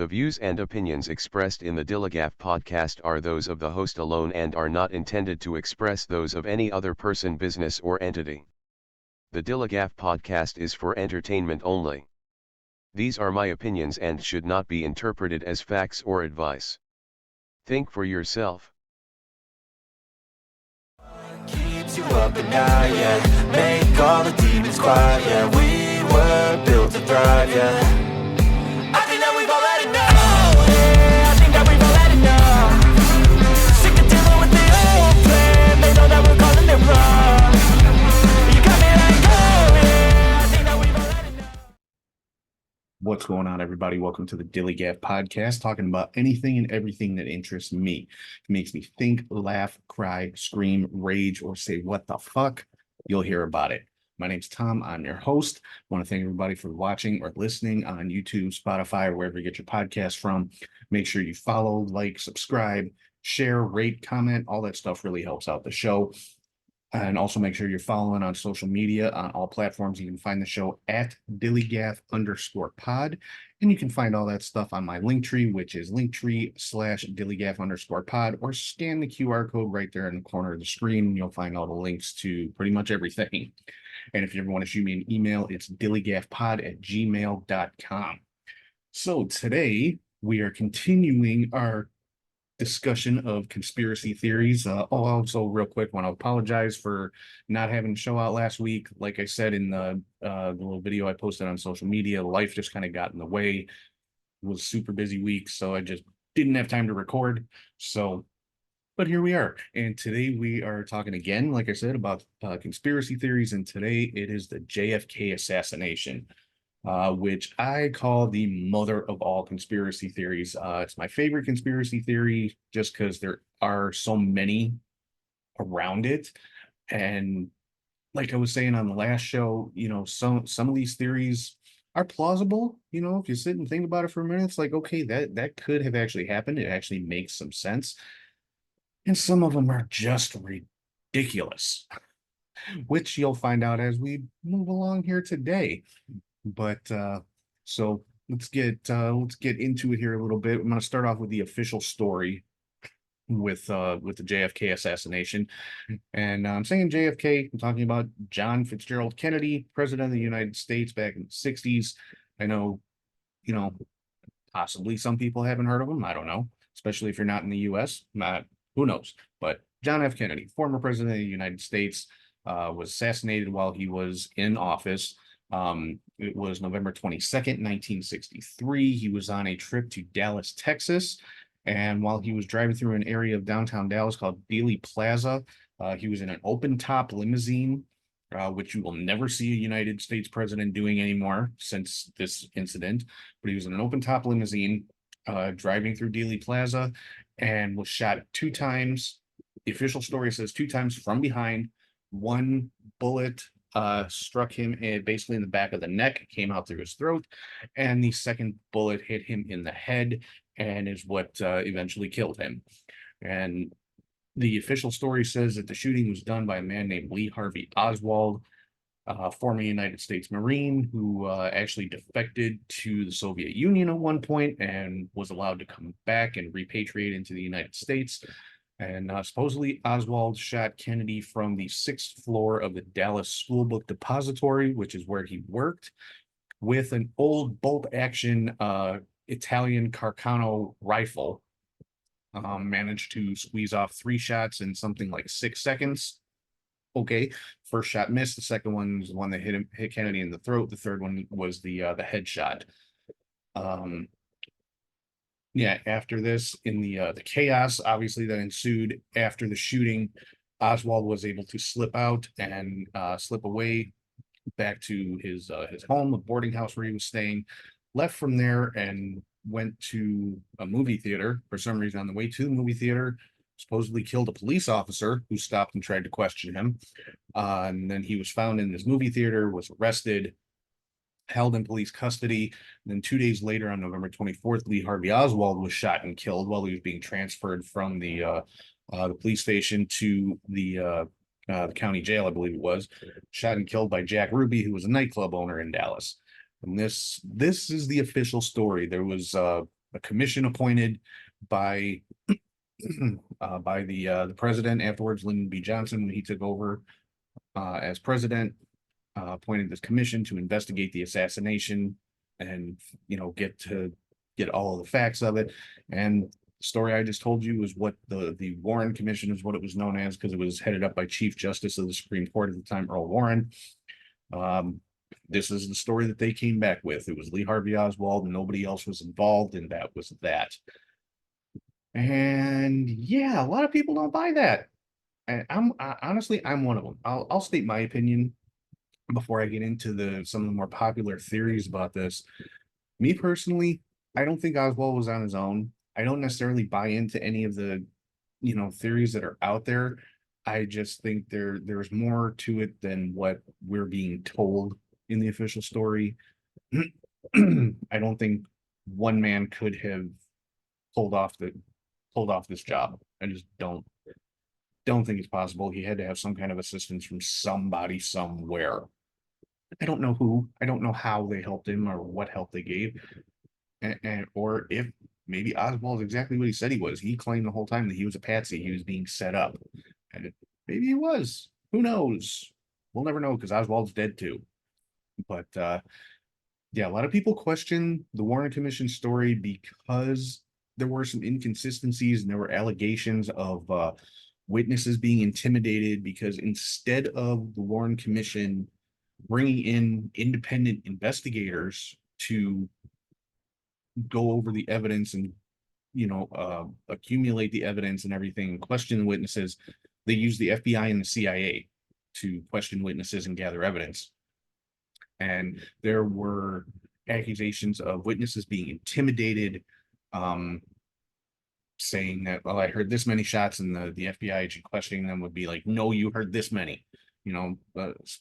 The views and opinions expressed in the DILLIGAF podcast are those of the host alone and are not intended to express those of any other person, business, or entity. The DILLIGAF podcast is for entertainment only. These are my opinions and should not be interpreted as facts or advice. Think for yourself. Keeps you up at night, yeah. Make all the demons quiet, yeah. We were built to thrive, yeah. I think that we've all had enough, yeah. I think that we've all had enough. Sick of dealing with the old plan. They know that we're calling it wrong. You got me like, oh, yeah. I think that we've all had enough. What's going on, everybody? Welcome to the DILLIGAF podcast, talking about anything and everything that interests me. It makes me think, laugh, cry, scream, rage, or say, what the fuck? You'll hear about it. My name's Tom. I'm your host. I want to thank everybody for watching or listening on YouTube, Spotify, or wherever you get your podcast from. Make sure you follow, like, subscribe, share, rate, comment. All that stuff really helps out the show. And also make sure you're following on social media on all platforms. You can find the show at DILLIGAF_pod. And you can find all that stuff on my Linktree, which is Linktree/DILLIGAF_pod, or scan the QR code right there in the corner of the screen. And you'll find all the links to pretty much everything. And if you ever want to shoot me an email, it's dilligafpod@gmail.com. So today we are continuing our discussion of conspiracy theories. Also, real quick, want to apologize for not having a show out last week. Like I said in the little video I posted on social media, life just kind of got in the way. It was a super busy week, so I just didn't have time to record. But here we are, and today we are talking again, like I said, about conspiracy theories, and today it is the JFK assassination. Which I call the mother of all conspiracy theories. It's my favorite conspiracy theory just because there are so many around it. And like I was saying on the last show, some of these theories are plausible. If you sit and think about it for a minute, it's like, okay, that could have actually happened. It actually makes some sense. And some of them are just ridiculous, which you'll find out as we move along here today. But so let's get into it here a little bit. I'm going to start off with the official story with the JFK assassination. And I'm saying JFK, I'm talking about John Fitzgerald Kennedy, President of the United States back in the 60s. I know, possibly some people haven't heard of him. I don't know, especially if you're not in the US. Who knows? But John F. Kennedy, former President of the United States, was assassinated while he was in office. It was November 22nd, 1963. He was on a trip to Dallas, Texas. And while he was driving through an area of downtown Dallas called Dealey Plaza, he was in an open top limousine, which you will never see a United States president doing anymore since this incident. But he was in an open top limousine, driving through Dealey Plaza, and was shot 2 times. The official story says 2 times from behind. One bullet struck him basically in the back of the neck, came out through his throat, and the second bullet hit him in the head and is what eventually killed him. And the official story says that the shooting was done by a man named Lee Harvey Oswald, former United States Marine who actually defected to the Soviet Union at one point and was allowed to come back and repatriate into the United States. And supposedly Oswald shot Kennedy from the 6th floor of the Dallas School Book Depository, which is where he worked, with an old bolt-action Italian Carcano rifle. Managed to squeeze off 3 shots in something like 6 seconds. Okay, first shot missed. The second one was the one that hit Kennedy in the throat. The third one was the headshot. Yeah, after this, in the chaos, obviously, that ensued after the shooting, Oswald was able to slip out and slip away back to his home, the boarding house where he was staying, left from there and went to a movie theater. For some reason, on the way to the movie theater, supposedly killed a police officer who stopped and tried to question him. And then he was found in this movie theater, was arrested, held in police custody. And then 2 days later, on November 24th, Lee Harvey Oswald was shot and killed while he was being transferred from the police station to the county jail, I believe it was. Shot and killed by Jack Ruby, who was a nightclub owner in Dallas. And this is the official story. There was a commission appointed by the president afterwards, Lyndon B. Johnson, when he took over as president, appointed this commission to investigate the assassination and get all of the facts of it. And the story I just told you was what the Warren Commission is what it was known as, because it was headed up by Chief Justice of the Supreme Court at the time, Earl Warren. This is the story that they came back with. It was Lee Harvey Oswald, and nobody else was involved, and that was that. And yeah, a lot of people don't buy that. And honestly, I'm one of them. I'll state my opinion before I get into some of the more popular theories about this. Me personally, I don't think Oswald was on his own. I don't necessarily buy into any of the theories that are out there. I just think there's more to it than what we're being told in the official story. I don't think one man could have pulled off this job. I just don't think it's possible. He had to have some kind of assistance from somebody somewhere. I don't know who. I don't know how they helped him or what help they gave, or if maybe Oswald is exactly what he said he was. He claimed the whole time that he was a patsy. He was being set up, and maybe he was. Who knows? We'll never know, because Oswald's dead too. But yeah, a lot of people question the Warren Commission story because there were some inconsistencies and there were allegations of witnesses being intimidated, because instead of the Warren Commission bringing in independent investigators to go over the evidence and accumulate the evidence and everything, question the witnesses, they used the FBI and the CIA to question witnesses and gather evidence. And there were accusations of witnesses being intimidated, saying that, well, I heard this many shots, and the FBI agent questioning them would be like, no, you heard this many.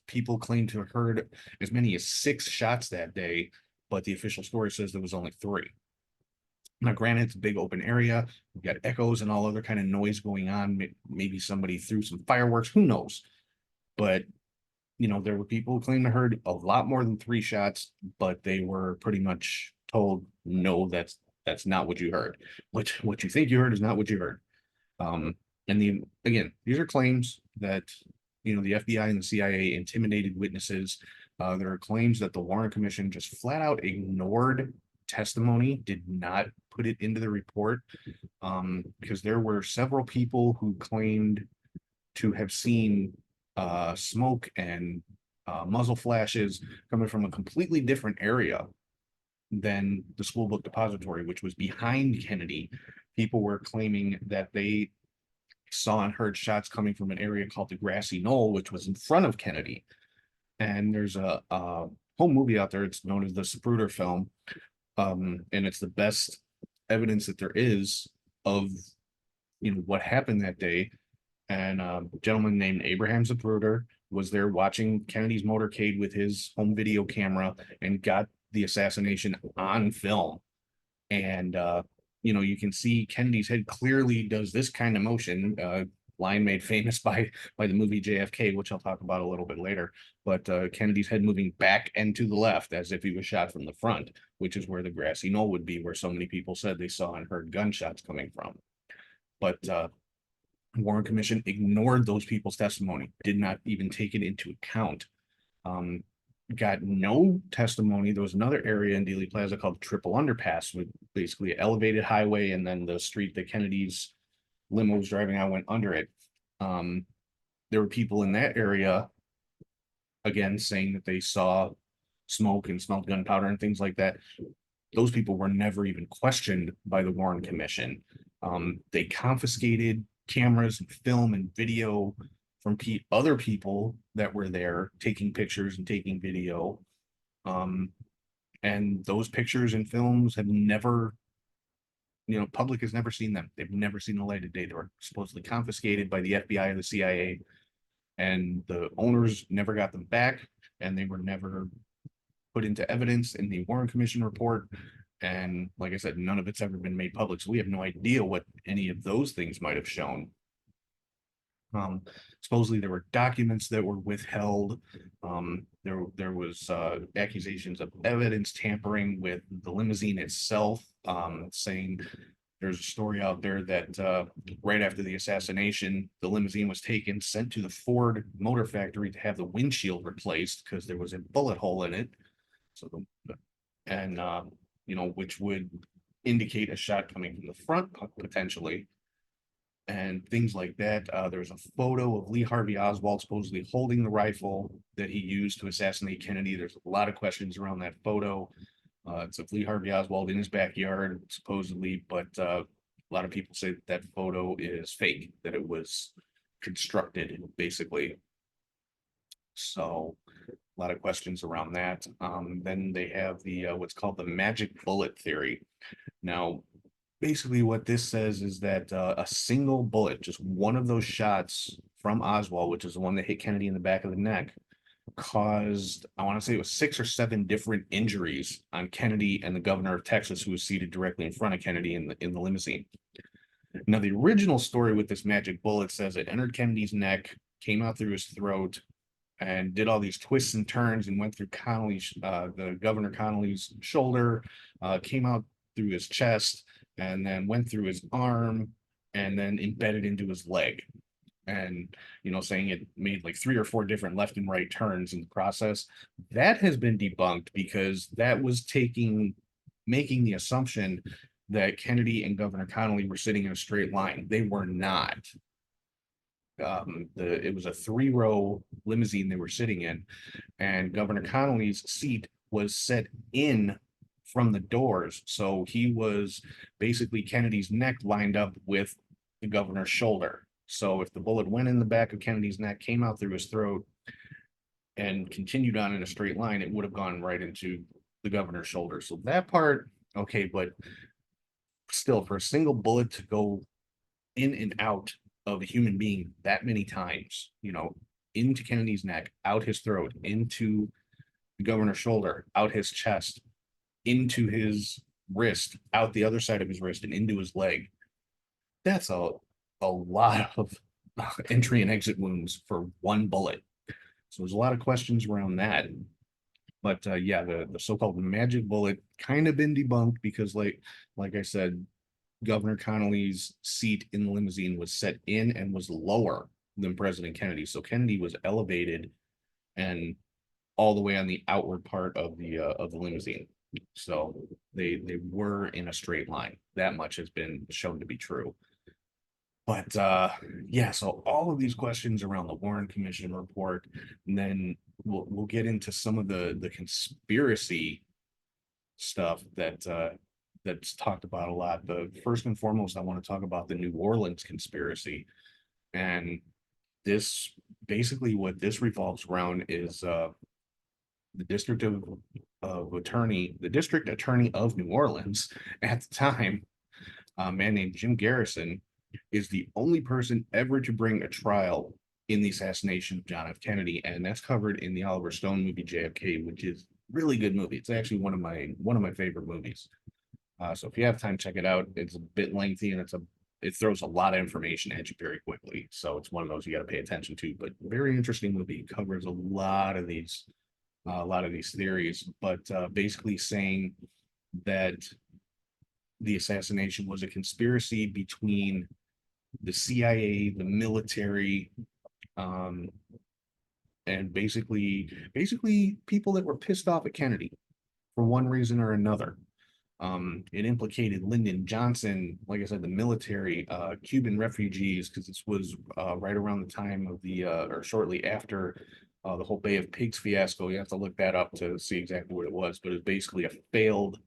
People claim to have heard as many as 6 shots that day, but the official story says there was only 3. Now, granted, it's a big open area. We've got echoes and all other kind of noise going on. Maybe somebody threw some fireworks, who knows? But there were people who claimed to heard a lot more than 3 shots, but they were pretty much told, no, that's not what you heard. What you think you heard is not what you heard. And again, these are claims that the FBI and the CIA intimidated witnesses. There are claims that the Warren Commission just flat out ignored testimony, did not put it into the report, because there were several people who claimed to have seen smoke and muzzle flashes coming from a completely different area than the school book depository, which was behind Kennedy. People were claiming that they saw and heard shots coming from an area called the Grassy Knoll, which was in front of Kennedy. And there's a home movie out there. It's known as the Zapruder film. And it's the best evidence that there is of what happened that day. And a gentleman named Abraham Zapruder was there watching Kennedy's motorcade with his home video camera and got the assassination on film. And you can see Kennedy's head clearly does this kind of motion, line made famous by the movie JFK, which I'll talk about a little bit later. But Kennedy's head moving back and to the left as if he was shot from the front, which is where the Grassy Knoll would be, where so many people said they saw and heard gunshots coming from. But Warren Commission ignored those people's testimony, did not even take it into account. Got no testimony. There was another area in Dealey Plaza called Triple Underpass, with basically an elevated highway, and then the street that Kennedy's limo was driving on went under it. There were people in that area, again, saying that they saw smoke and smelled gunpowder and things like that. Those people were never even questioned by the Warren Commission. They confiscated cameras and film and video from other people that were there taking pictures and taking video. And those pictures and films have never, public has never seen them. They've never seen the light of day. They were supposedly confiscated by the FBI or the CIA, and the owners never got them back, and they were never put into evidence in the Warren Commission report. And like I said, none of it's ever been made public. So we have no idea what any of those things might have shown. Supposedly there were documents that were withheld. There was accusations of evidence tampering with the limousine itself, saying there's a story out there that right after the assassination, the limousine was taken, sent to the Ford Motor Factory to have the windshield replaced because there was a bullet hole in it. So and which would indicate a shot coming from the front potentially, and things like that. There's a photo of Lee Harvey Oswald supposedly holding the rifle that he used to assassinate Kennedy. There's a lot of questions around that photo. It's of Lee Harvey Oswald in his backyard, supposedly, but a lot of people say that that photo is fake, that it was constructed, basically. So a lot of questions around that. Then they have the what's called the magic bullet theory. Now, basically what this says is that a single bullet, just one of those shots from Oswald, which is the one that hit Kennedy in the back of the neck, caused, I want to say it was 6 or 7 different injuries on Kennedy and the governor of Texas, who was seated directly in front of Kennedy in the limousine. Now, the original story with this magic bullet says it entered Kennedy's neck, came out through his throat, and did all these twists and turns and went through Connolly's, the Governor Connolly's shoulder, came out through his chest, and then went through his arm, and then embedded into his leg. And, saying it made like 3 or 4 different left and right turns in the process. That has been debunked because that was making the assumption that Kennedy and Governor Connolly were sitting in a straight line. They were not. It was a 3-row limousine they were sitting in, and Governor Connolly's seat was set in from the doors. So he was basically Kennedy's neck lined up with the governor's shoulder. So if the bullet went in the back of Kennedy's neck, came out through his throat, and continued on in a straight line, it would have gone right into the governor's shoulder. So that part, okay, but still, for a single bullet to go in and out of a human being that many times, into Kennedy's neck, out his throat, into the governor's shoulder, out his chest, into his wrist, out the other side of his wrist, and into his leg. That's a lot of entry and exit wounds for one bullet. So there's a lot of questions around that. But yeah, the so-called magic bullet kind of been debunked because, like I said, Governor Connolly's seat in the limousine was set in and was lower than President Kennedy. So Kennedy was elevated and all the way on the outward part of the limousine. So they were in a straight line. That much has been shown to be true. But yeah, so all of these questions around the Warren Commission report, and then we'll get into some of the conspiracy stuff that's talked about a lot. But first and foremost, I want to talk about the New Orleans conspiracy. And this, basically what this revolves around is the district attorney of New Orleans at the time, a man named Jim Garrison, is the only person ever to bring a trial in the assassination of John F. Kennedy, and that's covered in the Oliver Stone movie JFK, which is a really good movie. It's actually one of my favorite movies. So if you have time, check it out. It's a bit lengthy and it throws a lot of information at you very quickly. So it's one of those you got to pay attention to, but very interesting movie. It covers a lot of these theories, but basically saying that the assassination was a conspiracy between the CIA, the military, and basically people that were pissed off at Kennedy for one reason or another. It implicated Lyndon Johnson, like I said, the military, Cuban refugees, because this was right around the time of or shortly after the whole Bay of Pigs fiasco. You have to look that up to see exactly what it was, but it was basically a failed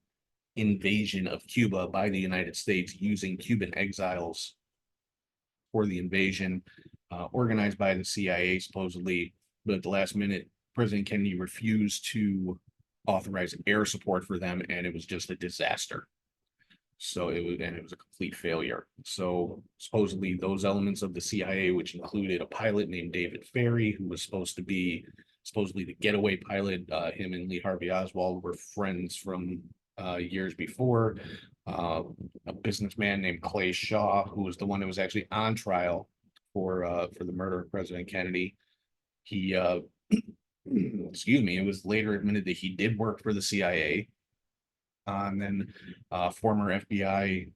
invasion of Cuba by the United States using Cuban exiles for the invasion, organized by the CIA supposedly, but at the last minute, President Kennedy refused to authorize air support for them, and it was just a disaster. So it was a complete failure. So supposedly those elements of the CIA, which included a pilot named David Ferry, who was supposedly the getaway pilot, him and Lee Harvey Oswald were friends from years before. A businessman named Clay Shaw, who was the one that was actually on trial for the murder of President Kennedy. He excuse me, it was later admitted that he did work for the CIA. And then former FBI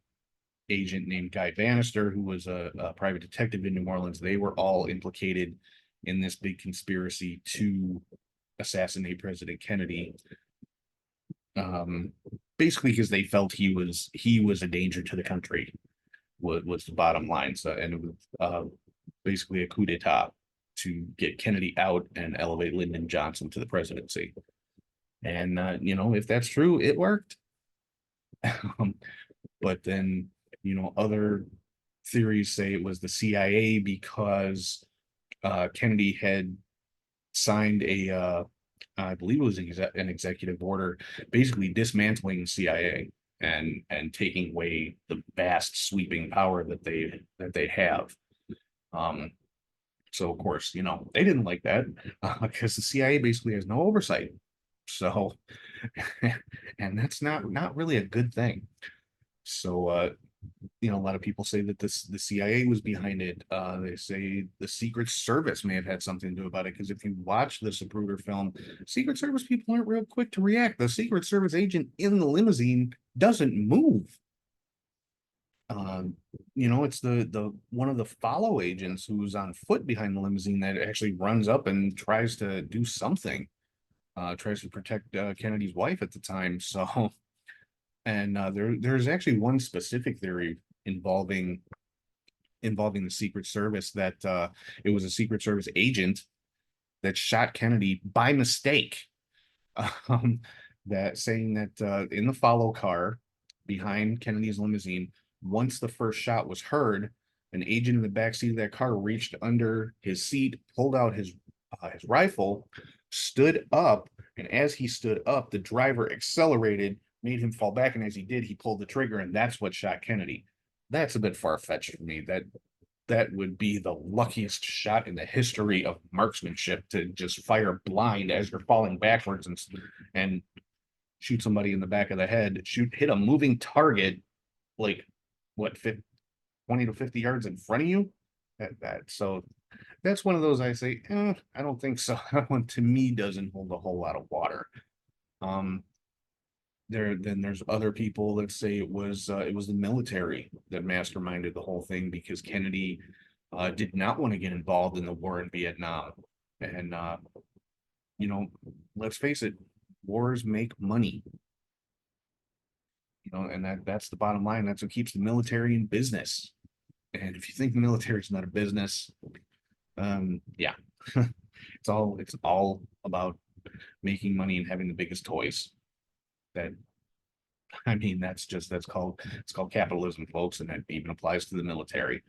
agent named Guy Bannister, who was a private detective in New Orleans, they were all implicated in this big conspiracy to assassinate President Kennedy. Basically because they felt he was a danger to the country, was the bottom line. So, and it was basically a coup d'etat to get Kennedy out and elevate Lyndon Johnson to the presidency. And if that's true, it worked. But then, other theories say it was the CIA because Kennedy had signed I believe it was an executive order, basically dismantling the CIA and taking away the vast sweeping power that they have. So of course, they didn't like that because the CIA basically has no oversight. So, and that's not really a good thing. So, a lot of people say that the CIA was behind it. They say the Secret Service may have had something to do about it, because if you watch the Zapruder film, Secret Service people aren't real quick to react. The Secret Service agent in the limousine doesn't move. It's the one of the follow agents who's on foot behind the limousine that actually runs up and tries to do something, tries to protect Kennedy's wife at the time. So, and there's actually one specific theory involving the Secret Service, that it was a Secret Service agent that shot Kennedy by mistake. That saying that in the follow car behind Kennedy's limousine, once the first shot was heard, an agent in the back seat of that car reached under his seat, pulled out his rifle, stood up, and as he stood up, the driver accelerated, made him fall back, and as he did, he pulled the trigger, and that's what shot Kennedy. That's a bit far-fetched for me. That would be the luckiest shot in the history of marksmanship, to just fire blind as you're falling backwards and shoot somebody in the back of the head, hit a moving target, like what, 20 to 50 yards in front of you. So that's one of those I say, I don't think so. That one to me doesn't hold a whole lot of water. There's other people that say it was the military that masterminded the whole thing, because Kennedy did not want to get involved in the war in Vietnam. And let's face it, wars make money. And that's the bottom line. That's what keeps the military in business. And if you think the military is not a business, yeah, it's all about making money and having the biggest toys. It's called capitalism, folks, and that even applies to the military.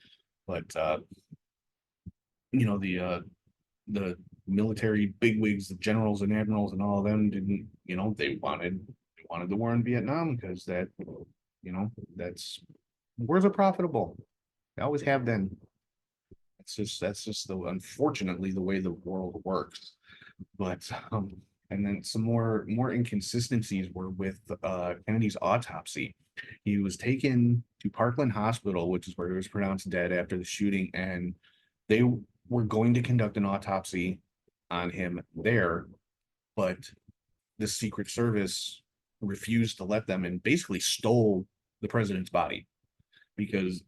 But the military bigwigs, the generals and admirals and all of them didn't, they wanted the war in Vietnam, because wars are profitable. They always have been. That's just unfortunately the way the world works. But and then some more inconsistencies were with Kennedy's autopsy. He was taken to Parkland Hospital, which is where he was pronounced dead after the shooting, and they were going to conduct an autopsy on him there, but the Secret Service refused to let them and basically stole the president's body, because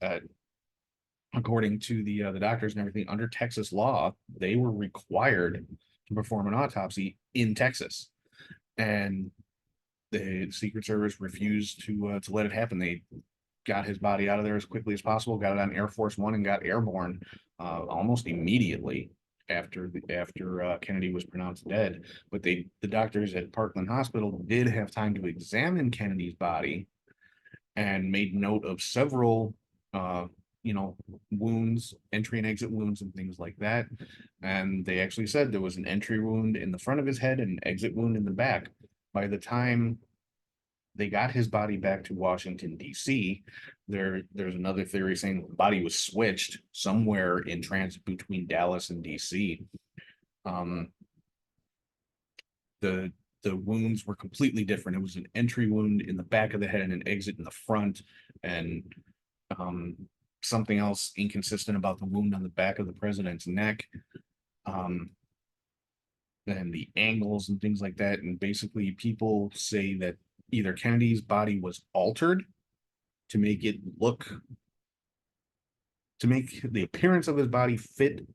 according to the doctors and everything, under Texas law, they were required to perform an autopsy in Texas, and the Secret Service refused to let it happen. They got his body out of there as quickly as possible, got it on Air Force One, and got airborne almost immediately after Kennedy was pronounced dead. But the doctors at Parkland Hospital did have time to examine Kennedy's body and made note of several wounds, entry and exit wounds and things like that. And they actually said there was an entry wound in the front of his head and an exit wound in the back. By the time they got his body back to Washington, D.C., there's another theory saying the body was switched somewhere in transit between Dallas and D.C. The wounds were completely different. It was an entry wound in the back of the head and an exit in the front. And something else inconsistent about the wound on the back of the president's neck. and the angles and things like that. And basically, people say that either Kennedy's body was altered to make it look, to make the appearance of his body fit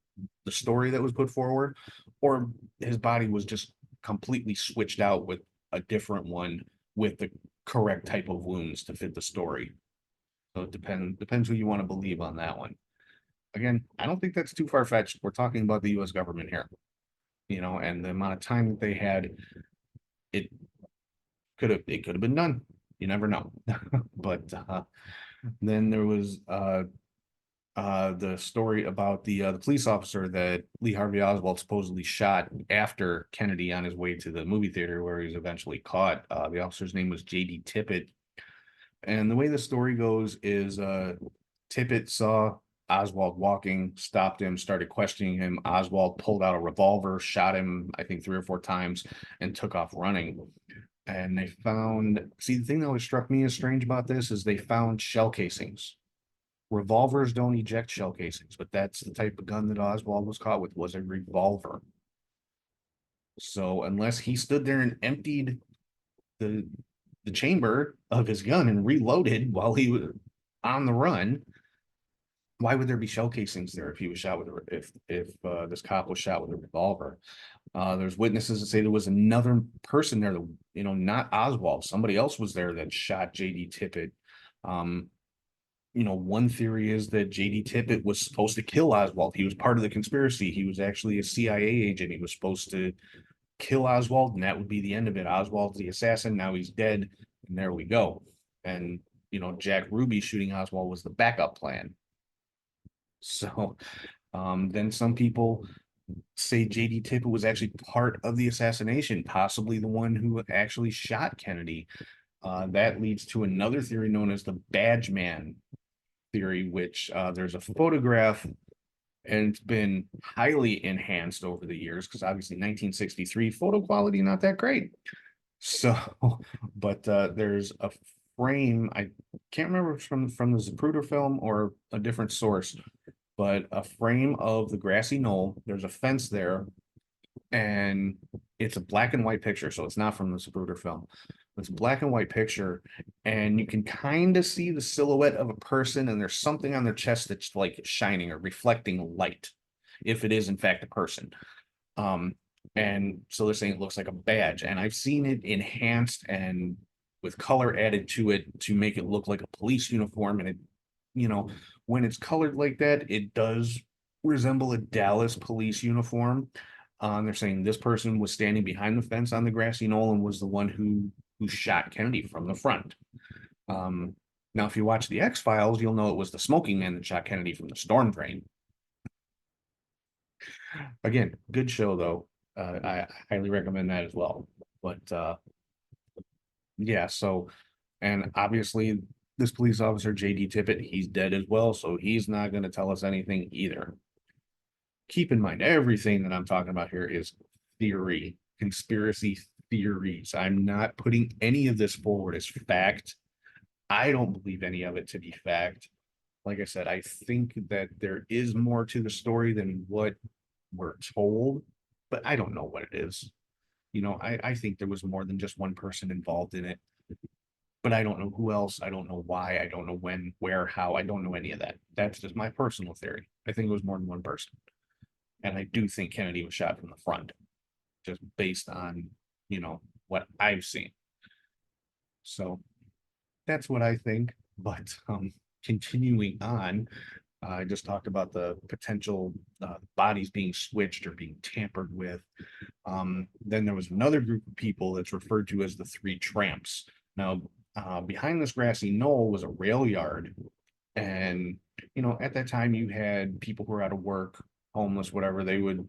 the story that was put forward, or his body was just completely switched out with a different one with the correct type of wounds to fit the story. So it depends who you want to believe on that one. Again, I don't think that's too far fetched. We're talking about the U.S. government here, and the amount of time that they had. It could have been done. You never know. But then there was the story about the police officer that Lee Harvey Oswald supposedly shot after Kennedy on his way to the movie theater, where he was eventually caught. The officer's name was J.D. Tippit. And the way the story goes is Tippit saw Oswald walking, stopped him, started questioning him. Oswald pulled out a revolver, shot him, I think 3 or 4 times, and took off running. And they found, see, the thing that always struck me as strange about this is they found shell casings. Revolvers don't eject shell casings, but that's the type of gun that Oswald was caught with, was a revolver. So unless he stood there and emptied the chamber of his gun and reloaded while he was on the run, why would there be shell casings there if he was shot with if this cop was shot with a revolver? There's witnesses that say there was another person there that, not Oswald, somebody else was there that shot JD Tippit. One theory is that JD Tippit was supposed to kill Oswald. He was part of the conspiracy. He was actually a CIA agent. He was supposed to kill Oswald, and that would be the end of it. Oswald's the assassin. Now he's dead, and there we go. And Jack Ruby shooting Oswald was the backup plan. So then some people say JD Tippit was actually part of the assassination, possibly the one who actually shot Kennedy. That leads to another theory known as the Badge Man theory, which there's a photograph, and it's been highly enhanced over the years because obviously 1963 photo quality not that great. So, but there's a frame, I can't remember if it's from the Zapruder film or a different source, but a frame of the grassy knoll. There's a fence there, and it's a black and white picture, so it's not from the Zapruder film. It's a black and white picture, and you can kind of see the silhouette of a person, and there's something on their chest that's like shining or reflecting light, if it is in fact a person. And so they're saying it looks like a badge, and I've seen it enhanced and with color added to it to make it look like a police uniform. And it, when it's colored like that, it does resemble a Dallas police uniform. They're saying this person was standing behind the fence on the grassy knoll and was the one who shot Kennedy from the front. Now, if you watch the X-Files, you'll know it was the smoking man that shot Kennedy from the storm drain. Again, good show though. I highly recommend that as well. But yeah, so, and obviously this police officer, JD Tippit, he's dead as well, so he's not going to tell us anything either. Keep in mind, everything that I'm talking about here is theory, conspiracy theories. I'm not putting any of this forward as fact. I don't believe any of it to be fact. Like I said, I think that there is more to the story than what we're told, but I don't know what it is. I think there was more than just one person involved in it, but I don't know who else. I don't know why. I don't know when, where, how. I don't know any of that. That's just my personal theory. I think it was more than one person. And I do think Kennedy was shot from the front, just based on, what I've seen. So that's what I think. But continuing on, I just talked about the potential bodies being switched or being tampered with. Then there was another group of people that's referred to as the Three Tramps. Now, behind this grassy knoll was a rail yard. And, at that time you had people who were out of work, homeless, whatever. They would,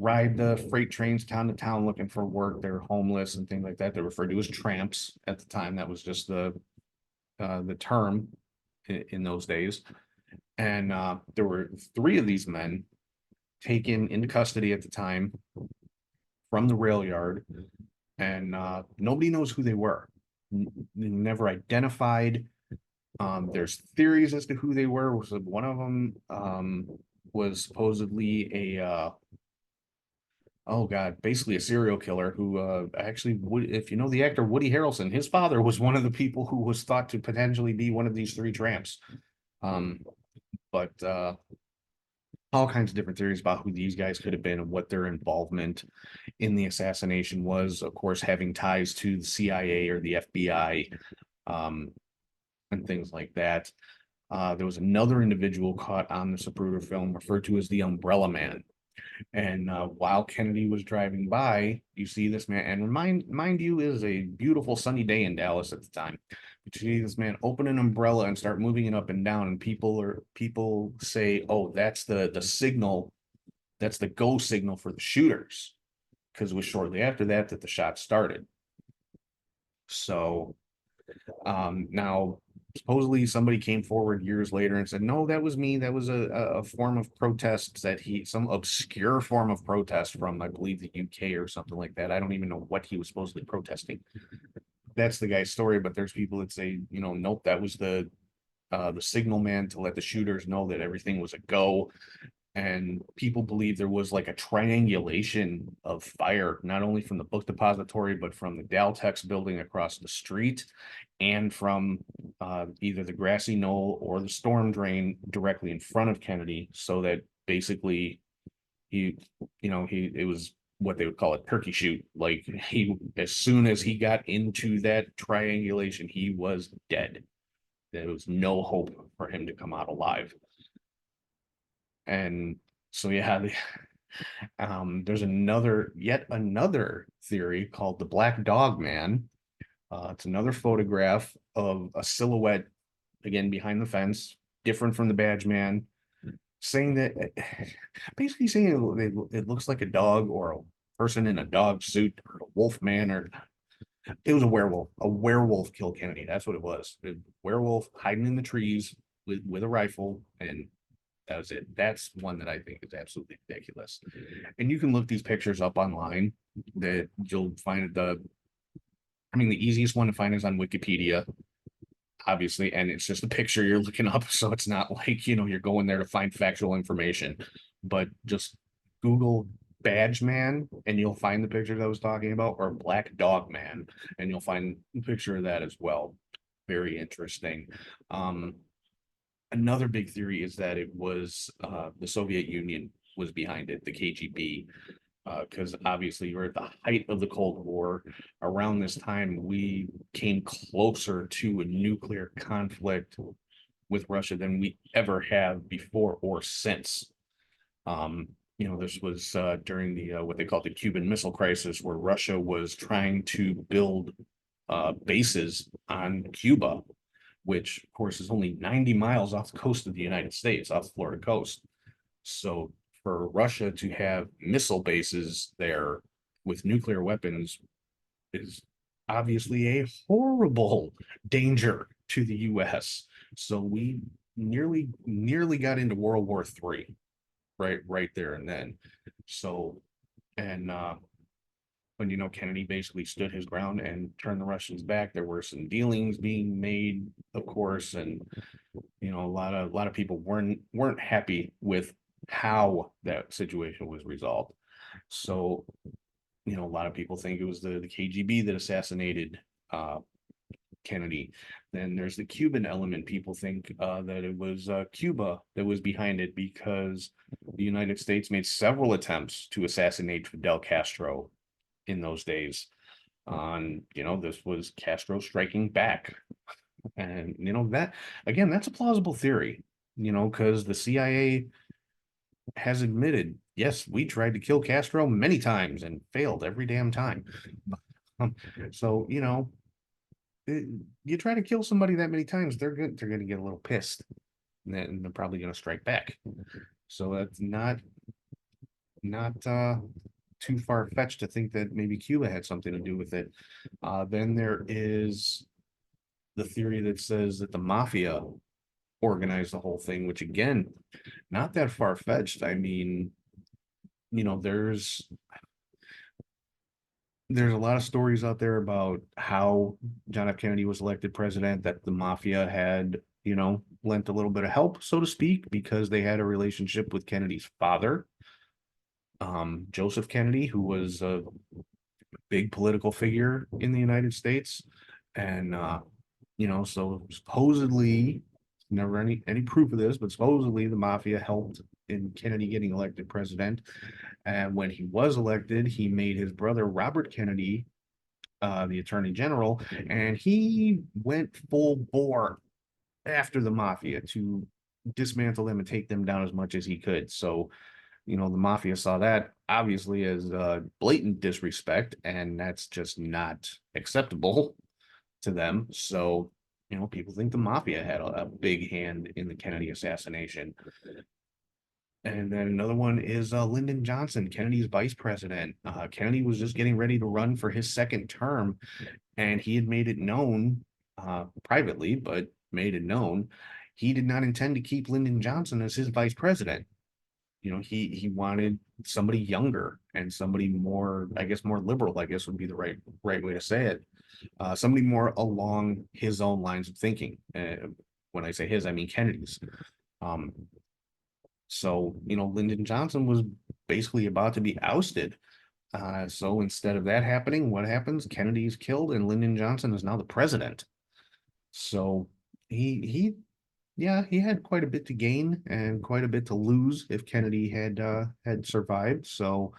ride the freight trains town to town looking for work. They're homeless and things like that. They're referred to as tramps at the time. That was just the term in those days. And there were 3 of these men taken into custody at the time from the rail yard, and nobody knows who they were. Never identified. There's theories as to who they were. One of them was supposedly a oh God, basically a serial killer who actually would, if you know the actor Woody Harrelson, his father was one of the people who was thought to potentially be one of these three tramps. Um, but all kinds of different theories about who these guys could have been and what their involvement in the assassination was. Of course, having ties to the CIA or the FBI, and things like that. There was another individual caught on the Zapruder film referred to as the Umbrella Man. And while Kennedy was driving by, you see this man, and mind you, is a beautiful sunny day in Dallas at the time. But you see this man open an umbrella and start moving it up and down, and people say, "Oh, that's the signal, that's the go signal for the shooters," because it was shortly after that that the shots started. So now supposedly somebody came forward years later and said, no, that was me. That was a form of protest that some obscure form of protest from, I believe, the UK or something like that. I don't even know what he was supposedly protesting. That's the guy's story, but there's people that say, nope, that was the signal man to let the shooters know that everything was a go. And people believe there was like a triangulation of fire, not only from the book depository, but from the Daltex building across the street and from either the grassy knoll or the storm drain directly in front of Kennedy, so that basically it was what they would call a turkey shoot. Like, as soon as he got into that triangulation, he was dead. There was no hope for him to come out alive. And so, yeah, there's yet another theory called the Black Dog Man. It's another photograph of a silhouette, again, behind the fence, different from the Badge Man, saying that, basically saying it looks like a dog or a person in a dog suit or a wolf man, or it was a werewolf. A werewolf killed Kennedy. That's what it was. A werewolf hiding in the trees with a rifle, and that was it. That's one that I think is absolutely ridiculous. And you can look these pictures up online, that you'll find the easiest one to find is on Wikipedia, obviously, and it's just a picture you're looking up. So it's not like, you're going there to find factual information, but just Google Badge Man and you'll find the picture that I was talking about, or Black Dog Man, and you'll find a picture of that as well. Very interesting. Another big theory is that it was the Soviet Union was behind it, the KGB, because obviously we're at the height of the Cold War. Around this time, we came closer to a nuclear conflict with Russia than we ever have before or since. This was during the what they called the Cuban Missile Crisis, where Russia was trying to build bases on Cuba, which of course is only 90 miles off the coast of the United States, off the Florida coast. So for Russia to have missile bases there with nuclear weapons is obviously a horrible danger to the US. So we nearly got into World War III right there and then. So, and when Kennedy basically stood his ground and turned the Russians back, there were some dealings being made, of course, and a lot of people weren't happy with how that situation was resolved. So, a lot of people think it was the KGB that assassinated Kennedy. Then there's the Cuban element. People think that it was Cuba that was behind it, because the United States made several attempts to assassinate Fidel Castro in those days. This was Castro striking back. And, that, again, that's a plausible theory, because the CIA has admitted, yes, we tried to kill Castro many times and failed every damn time. So, you try to kill somebody that many times, they're going to get a little pissed, and they're probably going to strike back. So that's not too far-fetched to think that maybe Cuba had something to do with it. Then there is the theory that says that the mafia organized the whole thing, which, again, not that far-fetched. There's a lot of stories out there about how John F. Kennedy was elected president, that the mafia had, lent a little bit of help, so to speak, because they had a relationship with Kennedy's father. Joseph Kennedy, who was a big political figure in the United States. And so supposedly, never any proof of this, but supposedly the mafia helped in Kennedy getting elected president. And when he was elected, he made his brother Robert Kennedy the attorney general, and he went full bore after the mafia to dismantle them and take them down as much as he could. So, the mafia saw that obviously as blatant disrespect, and that's just not acceptable to them. So, people think the mafia had a big hand in the Kennedy assassination. And then another one is Lyndon Johnson, Kennedy's vice president. Kennedy was just getting ready to run for his second term, and he had made it known privately, but made it known he did not intend to keep Lyndon Johnson as his vice president. He wanted somebody younger and somebody more, I guess, more liberal, I guess would be the right way to say it. Somebody more along his own lines of thinking. When I say his, I mean Kennedy's. So, Lyndon Johnson was basically about to be ousted. So instead of that happening, what happens? Kennedy's killed and Lyndon Johnson is now the president. So he had quite a bit to gain and quite a bit to lose if Kennedy had survived. So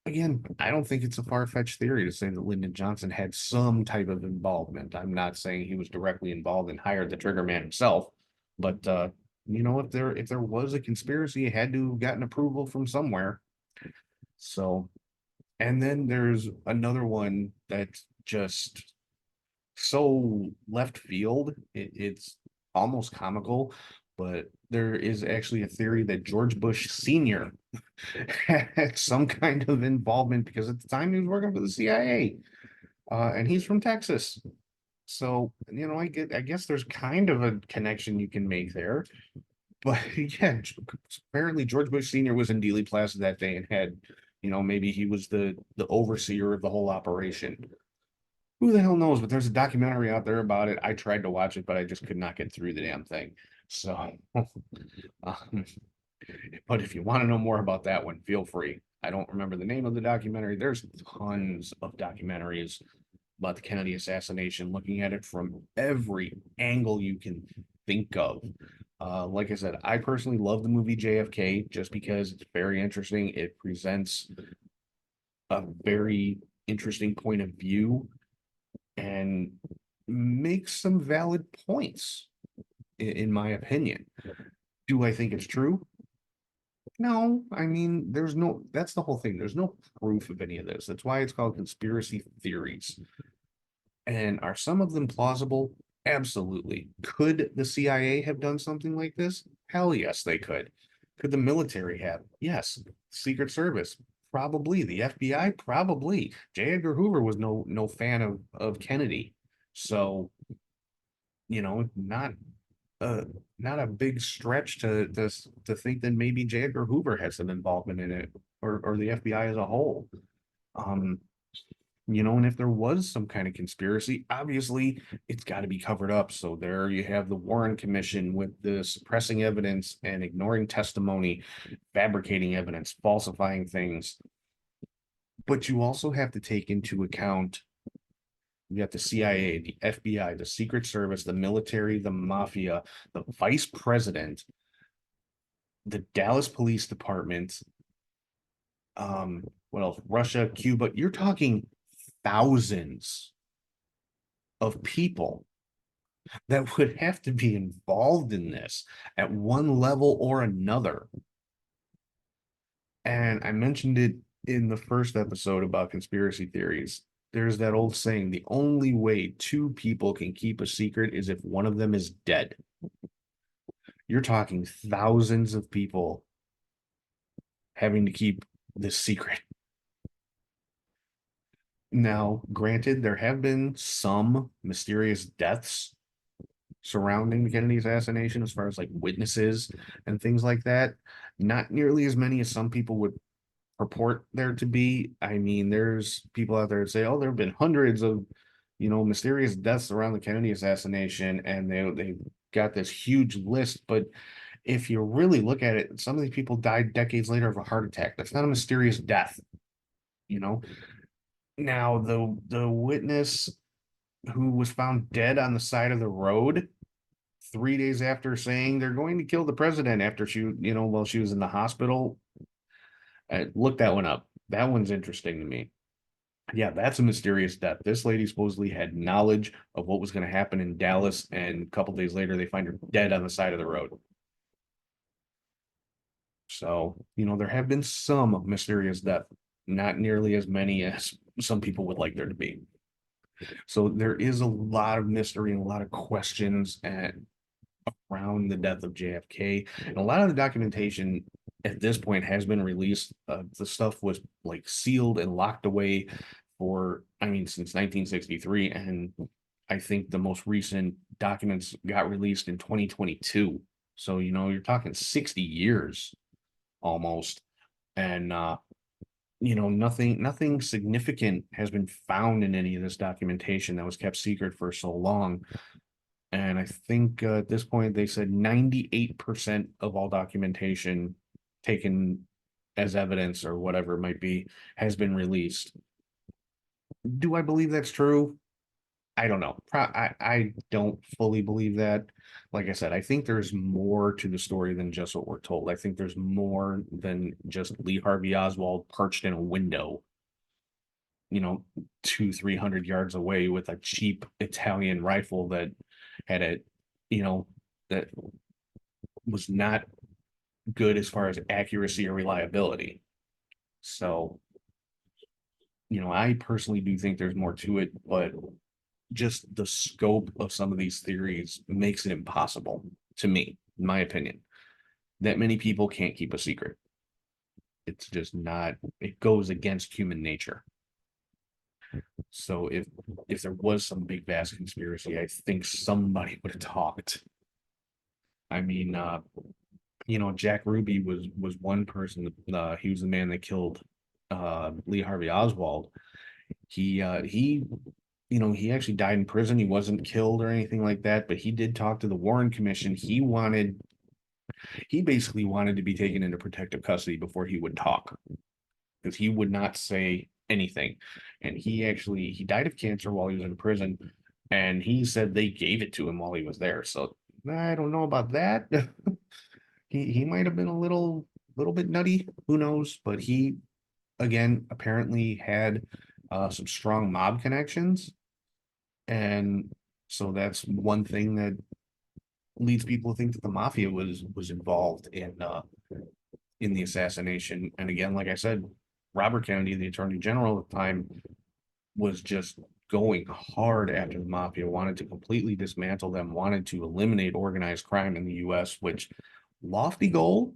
again, I don't think it's a far-fetched theory to say that Lyndon Johnson had some type of involvement. I'm not saying he was directly involved and hired the trigger man himself, but if there was a conspiracy, it had to have gotten approval from somewhere. So, and then there's another one that's just so left field. It's almost comical, but there is actually a theory that George Bush Sr. had some kind of involvement because at the time he was working for the CIA, and he's from Texas. So, I guess there's kind of a connection you can make there. But yeah, apparently George Bush Sr. was in Dealey Plaza that day and had, maybe he was the overseer of the whole operation. Who the hell knows? But there's a documentary out there about it. I tried to watch it, but I just could not get through the damn thing. So, but if you want to know more about that one, feel free. I don't remember the name of the documentary. There's tons of documentaries about the Kennedy assassination, looking at it from every angle you can think of. Like I said, I personally love the movie JFK just because it's very interesting. It presents a very interesting point of view and makes some valid points, in my opinion. Do I think it's true? No, I mean, that's the whole thing. There's no proof of any of this. That's why it's called conspiracy theories. And are some of them plausible? Absolutely. Could the CIA have done something like this? Hell yes, they could. Could the military have? Yes. Secret Service? Probably. The FBI? Probably. J. Edgar Hoover was no fan of Kennedy. So, not a big stretch to think that maybe J. Edgar Hoover had some involvement in it, or the FBI as a whole. And if there was some kind of conspiracy, obviously it's got to be covered up. So there you have the Warren Commission with the suppressing evidence and ignoring testimony, fabricating evidence, falsifying things. But you also have to take into account you got the CIA, the FBI, the Secret Service, the military, the mafia, the vice president, the Dallas Police Department, what else? Russia, Cuba. You're talking thousands of people that would have to be involved in this at one level or another. And I mentioned it in the first episode about conspiracy theories. There's that old saying, the only way two people can keep a secret is if one of them is dead. You're talking thousands of people having to keep this secret. Now, granted, there have been some mysterious deaths surrounding the Kennedy assassination as far as like witnesses and things like that. Not nearly as many as some people would purport there to be. I mean, there's people out there that say, oh, there have been hundreds of, mysterious deaths around the Kennedy assassination, and they got this huge list, but if you really look at it, some of these people died decades later of a heart attack. That's not a mysterious death, you know. Now, the witness who was found dead on the side of the road 3 days after saying they're going to kill the president after she, while she was in the hospital. Look that one up. That one's interesting to me. Yeah, that's a mysterious death. This lady supposedly had knowledge of what was going to happen in Dallas, and a couple days later, they find her dead on the side of the road. So, there have been some mysterious death, not nearly as many as some people would like there to be. So there is a lot of mystery and a lot of questions around the death of JFK. And a lot of the documentation at this point has been released. The stuff was like sealed and locked away since 1963. And I think the most recent documents got released in 2022. So, you're talking 60 years almost. And, nothing significant has been found in any of this documentation that was kept secret for so long. And I think at this point they said 98% of all documentation taken as evidence or whatever it might be has been released. Do I believe that's true? I don't know. I don't fully believe that. Like I said, I think there's more to the story than just what we're told. I think there's more than just Lee Harvey Oswald perched in a window, 200-300 yards away with a cheap Italian rifle that had that was not good as far as accuracy or reliability. So, I personally do think there's more to it, but just the scope of some of these theories makes it impossible to me, in my opinion. That many people can't keep a secret. It's just not, it goes against human nature. So if there was some big vast conspiracy, I think somebody would have talked. I mean, Jack Ruby was one person. He was the man that killed Lee Harvey Oswald. He actually died in prison. He wasn't killed or anything like that, but he did talk to the Warren Commission. He basically wanted to be taken into protective custody before he would talk, because he would not say anything. And he died of cancer while he was in prison, and he said they gave it to him while he was there. So I don't know about that. He might have been a little bit nutty, who knows? But he, again, apparently had some strong mob connections, and so that's one thing that leads people to think that the mafia was involved in the assassination. And again, like I said, Robert Kennedy, the Attorney General at the time, was just going hard after the mafia, wanted to completely dismantle them, wanted to eliminate organized crime in the U.S., which lofty goal,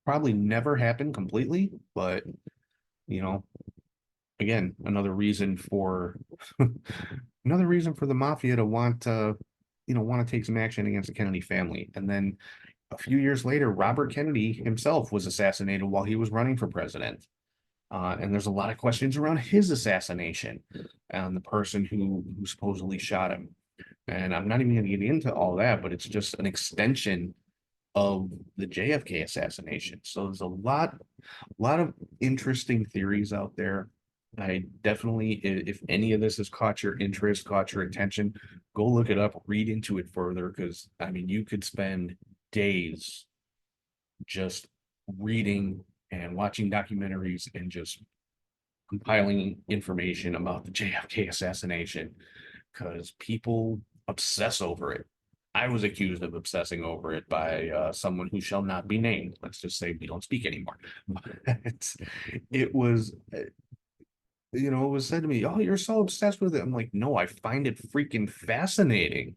probably never happened completely, but again, another reason for the mafia to want to take some action against the Kennedy family. And then a few years later, Robert Kennedy himself was assassinated while he was running for president. And there's a lot of questions around his assassination and the person who supposedly shot him. And I'm not even going to get into all that, but it's just an extension of the JFK assassination. So there's a lot of interesting theories out there. I definitely, if any of this has caught your interest, caught your attention, go look it up, read into it further, because you could spend days just reading and watching documentaries and just compiling information about the JFK assassination, because people obsess over it. I was accused of obsessing over it by someone who shall not be named. Let's just say we don't speak anymore. But it was, it was said to me, "Oh, you're so obsessed with it." I'm like, no, I find it freaking fascinating.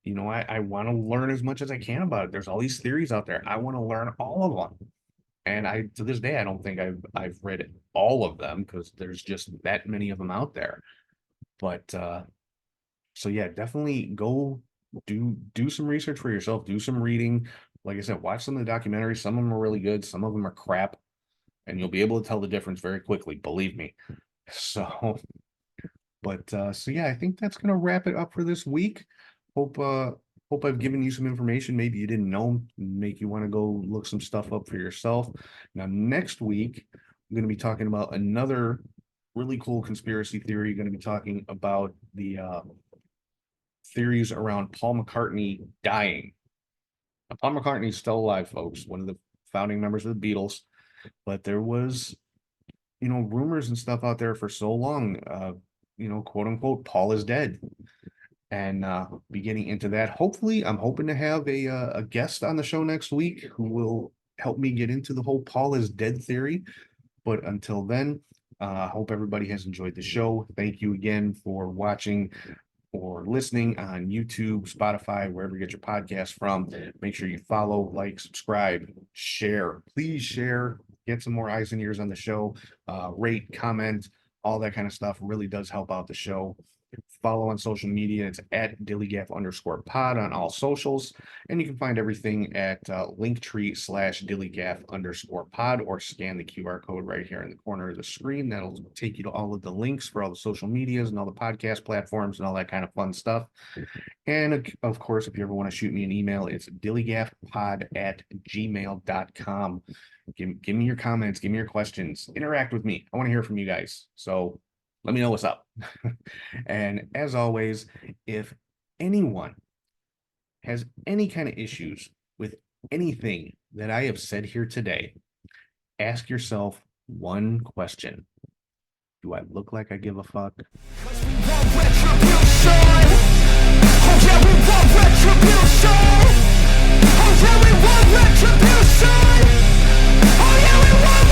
I want to learn as much as I can about it. There's all these theories out there. I want to learn all of them. And to this day, I don't think I've read all of them, because there's just that many of them out there. But so yeah, definitely go do some research for yourself, do some reading. Like I said, watch some of the documentaries. Some of them are really good, some of them are crap, and you'll be able to tell the difference very quickly, believe me. So yeah, I think that's gonna wrap it up for this week. Hope hope I've given you some information maybe you didn't know, make you want to go look some stuff up for yourself. Now, next week, I'm going to be talking about another really cool conspiracy theory. Going to be talking about the theories around Paul McCartney dying. Now, Paul McCartney is still alive, folks, one of the founding members of the Beatles, but there was, rumors and stuff out there for so long, quote unquote, Paul is dead. And be getting into that. Hopefully, I'm hoping to have a guest on the show next week who will help me get into the whole Paul is dead theory. But until then, I hope everybody has enjoyed the show. Thank you again for watching or listening on YouTube, Spotify, wherever you get your podcast from. Make sure you follow, like, subscribe, share. Please share. Get some more eyes and ears on the show. Rate, comment, all that kind of stuff really does help out the show. Follow on social media. It's at DILLIGAF_pod on all socials. And you can find everything at Linktree/DILLIGAF_pod, or scan the QR code right here in the corner of the screen. That'll take you to all of the links for all the social medias and all the podcast platforms and all that kind of fun stuff. And of course, if you ever want to shoot me an email, it's dilligafpod@gmail.com. Give me your comments, give me your questions, interact with me. I want to hear from you guys. So let me know what's up. And as always, if anyone has any kind of issues with anything that I have said here today, ask yourself one question. Do I look like I give a fuck? Oh yeah, we want retribution. Oh yeah, we want